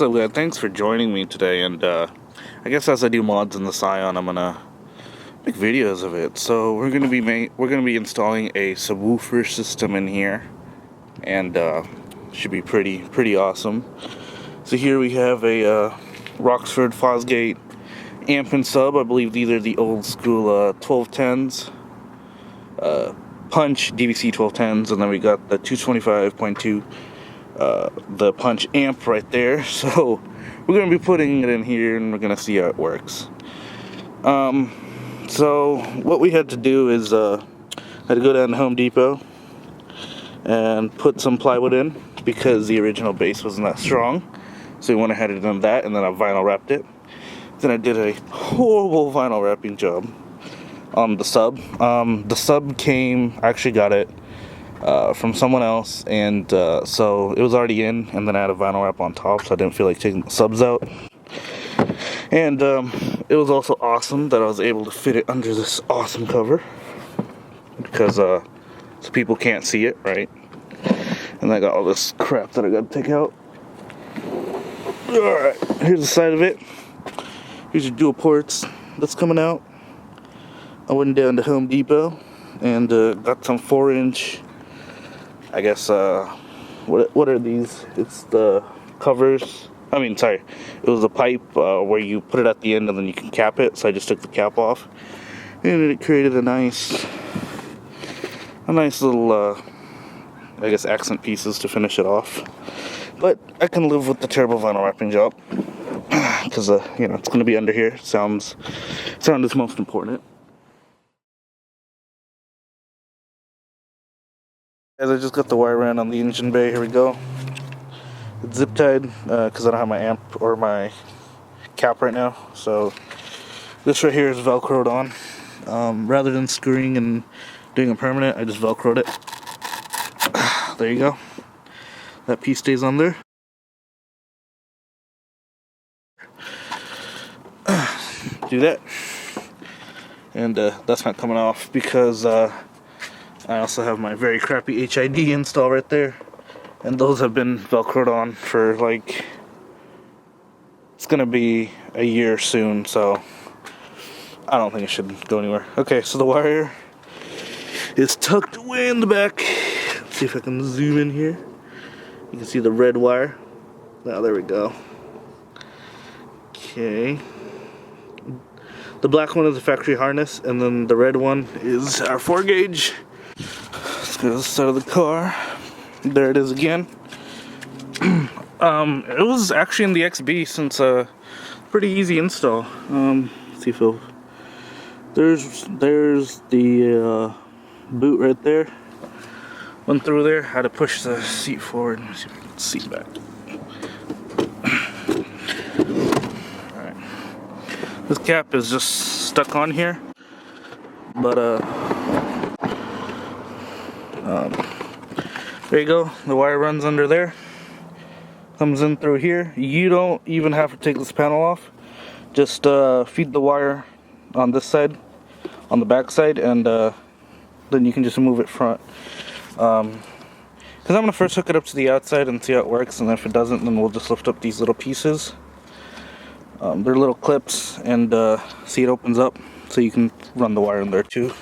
What's up, guys? Thanks for joining me today. And I guess as I do mods in the Scion, I'm gonna make videos of it. So we're gonna be installing a subwoofer system in here, and should be pretty awesome. So here we have a Rockford Fosgate amp and sub. I believe these are the old school 1210s, punch DVC 1210s, and then we got the 225.2. The punch amp right there. So we're going to be putting it in here and we're going to see how it works. So what we had to do is I had to go down to Home Depot and put some plywood in because the original base wasn't that strong. So we went ahead and done that, and then I vinyl wrapped it. Then I did a horrible vinyl wrapping job on the sub. The sub came, I actually got it from someone else, and so it was already in, and then I had a vinyl wrap on top, so I didn't feel like taking the subs out. And it was also awesome that I was able to fit it under this awesome cover, because so people can't see it, right? And I got all this crap that I gotta take out. Alright, here's the side of it. Here's your dual ports that's coming out. I went down to Home Depot and got some 4-inch, I guess, what are these? It's the covers. It was the pipe where you put it at the end and then you can cap it. So I just took the cap off, and it created a nice little, I guess, accent pieces to finish it off. But I can live with the terrible vinyl wrapping job because it's going to be under here. Sound is most important. Guys, I just got the wire ran on the engine bay. Here we go. It's zip tied because I don't have my amp or my cap right now. So this right here is velcroed on. Rather than screwing and doing a permanent, I just velcroed it. There you go. That piece stays on there. Do that. And that's not coming off because I also have my very crappy HID install right there, and those have been velcroed on for it's gonna be a year soon, so I don't think it should go anywhere. Okay, so the wire is tucked away in the back. Let's see if I can zoom in here. You can see the red wire. Now there we go. Okay. The black one is the factory harness, and then the red one is our 4-gauge. Let's go to the side of the car. There it is again. It was actually in the XB since pretty easy install. Let's see if there's the boot right there. Went through there. Had to push the seat forward. Let's see if I can see back. All right. This cap is just stuck on here, but there you go. The wire runs under there, comes in through here. You don't even have to take this panel off. Just feed the wire on this side, on the back side, and then you can just move it front. Because I'm going to first hook it up to the outside and see how it works, and if it doesn't, then we'll just lift up these little pieces. They're little clips, and see, it opens up so you can run the wire in there too.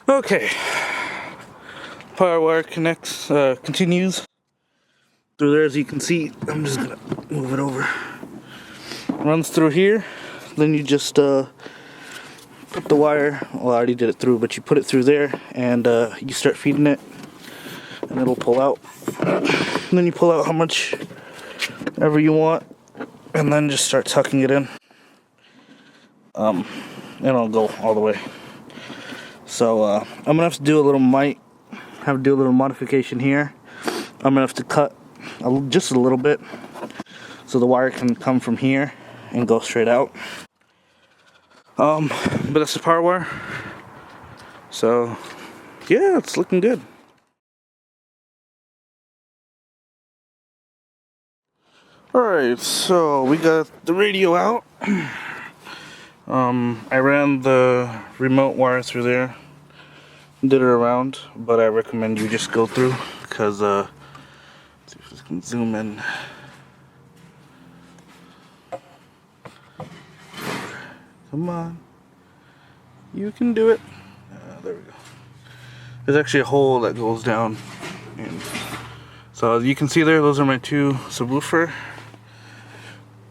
Okay. Power wire continues through there, as you can see. I'm just gonna move it over. Runs through here. Then you just put the wire. Well, I already did it through, but you put it through there, and you start feeding it, and it'll pull out. And then you pull out how much ever you want, and then just start tucking it in. And it'll go all the way. So I'm gonna have to do a little modification here. I'm gonna have to cut just a little bit so the wire can come from here and go straight out. But that's the power wire. So yeah, it's looking good. Alright, so we got the radio out. I ran the remote wire through there, did it around, but I recommend you just go through because let's see if I can zoom in. Come on. You can do it. There we go. There's actually a hole that goes down. And so as you can see there, those are my two subwoofer.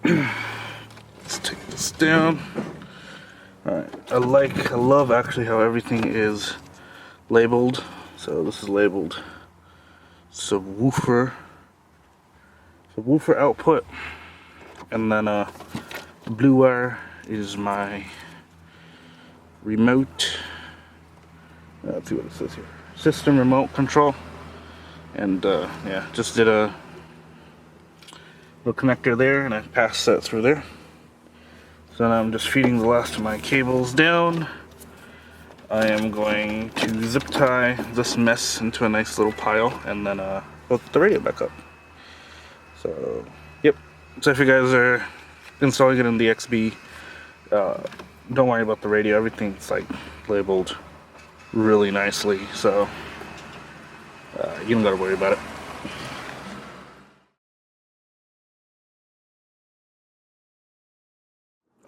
Let's take this down. Alright, I love actually how everything is labeled. So this is labeled subwoofer output, and then the blue wire is my remote. Let's see what it says here. System remote control, and yeah, just did a little connector there, and I passed that through there. So now I'm just feeding the last of my cables down. I am going to zip tie this mess into a nice little pile, and then hook the radio back up. So, yep. So if you guys are installing it in the XB, don't worry about the radio. Everything's like labeled really nicely, so you don't gotta worry about it.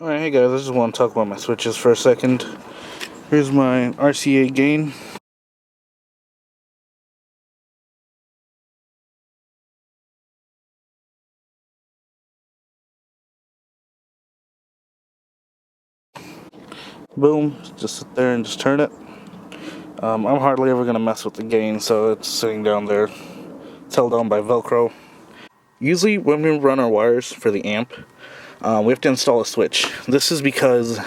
Alright, hey guys, I just want to talk about my switches for a second. Here's my RCA gain. Boom, just sit there and just turn it. I'm hardly ever going to mess with the gain, so it's sitting down there. It's held on by Velcro. Usually when we run our wires for the amp, we have to install a switch. This is because,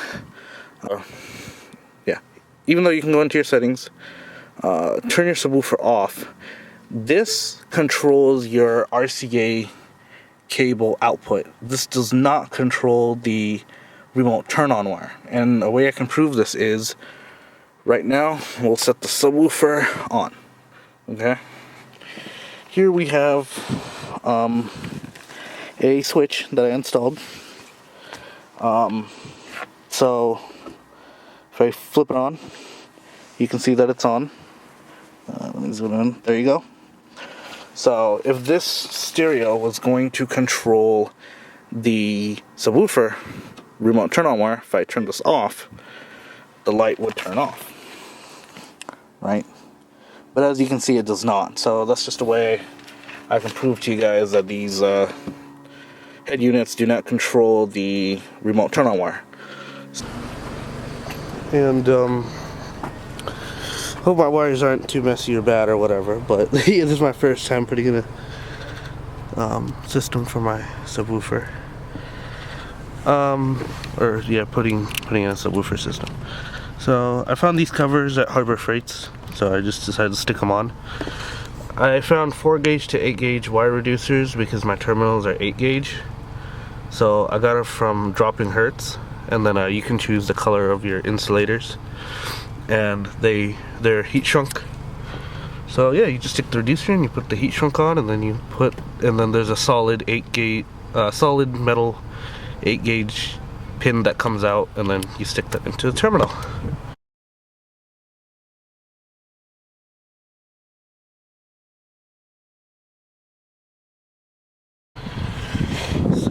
yeah, even though you can go into your settings, turn your subwoofer off, this controls your RCA cable output. This does not control the remote turn on wire. And a way I can prove this is, right now, we'll set the subwoofer on. Okay? Here we have a switch that I installed. So if I flip it on, you can see that it's on. Let me zoom in. There you go. So if this stereo was going to control the subwoofer remote turn on wire, if I turn this off, the light would turn off, right? But as you can see, it does not. So that's just a way I can prove to you guys that these head units do not control the remote turn on wire. And hope my wires aren't too messy or bad or whatever, but this is my first time putting in a system for my subwoofer. Or yeah, putting in a subwoofer system. So I found these covers at Harbor Freights, so I just decided to stick them on. I found 4 gauge to 8 gauge wire reducers because my terminals are 8 gauge. So I got it from Dropping Hertz, and then you can choose the color of your insulators, and they're heat shrunk. So yeah, you just stick the reducer and you put the heat shrunk on, and then there's a solid 8 gauge, solid metal 8 gauge pin that comes out, and then you stick that into the terminal.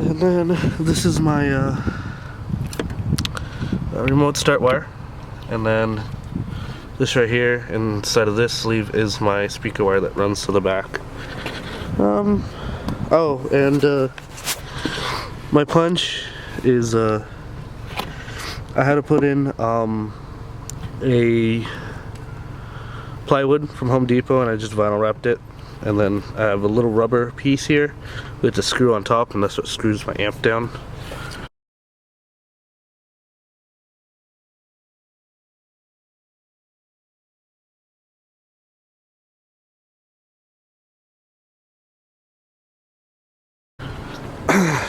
And then this is my remote start wire, and then this right here inside of this sleeve is my speaker wire that runs to the back. Oh, and my punch is I had to put in a plywood from Home Depot, and I just vinyl wrapped it. And then I have a little rubber piece here with a screw on top, and that's what screws my amp down.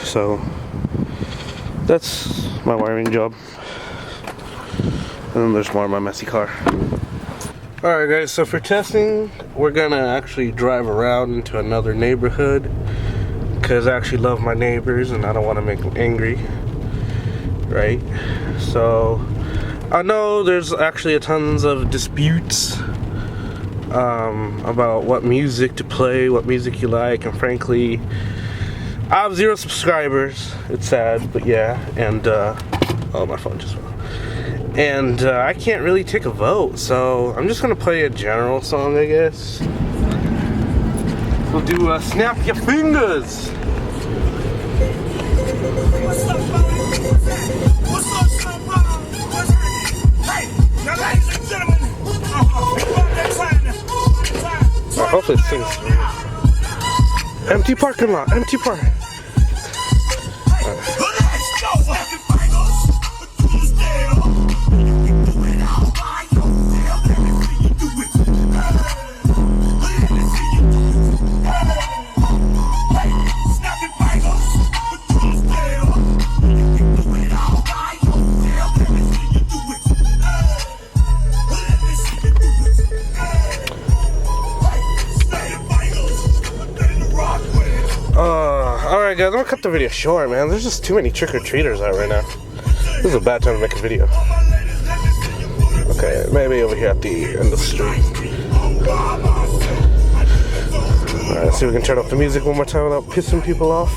So that's my wiring job. And then there's more of my messy car. Alright guys, so for testing, we're gonna actually drive around into another neighborhood, because I actually love my neighbors and I don't want to make them angry, right? So I know there's actually tons of disputes about what music to play, what music you like, and frankly, I have 0 subscribers. It's sad, but yeah, and Oh, my phone just went. And I can't really take a vote, so I'm just gonna play a general song, I guess. We'll do Snap Your Fingers. What's up, what's up, Subwoofer? What's happening? Hey, now, ladies and gentlemen, I hope it sings. Empty parking lot, empty park. Alright guys, I'm gonna cut the video short, man. There's just too many trick-or-treaters out right now. This is a bad time to make a video. Okay, maybe over here at the end of the street. Alright, let's see if we can turn off the music one more time without pissing people off.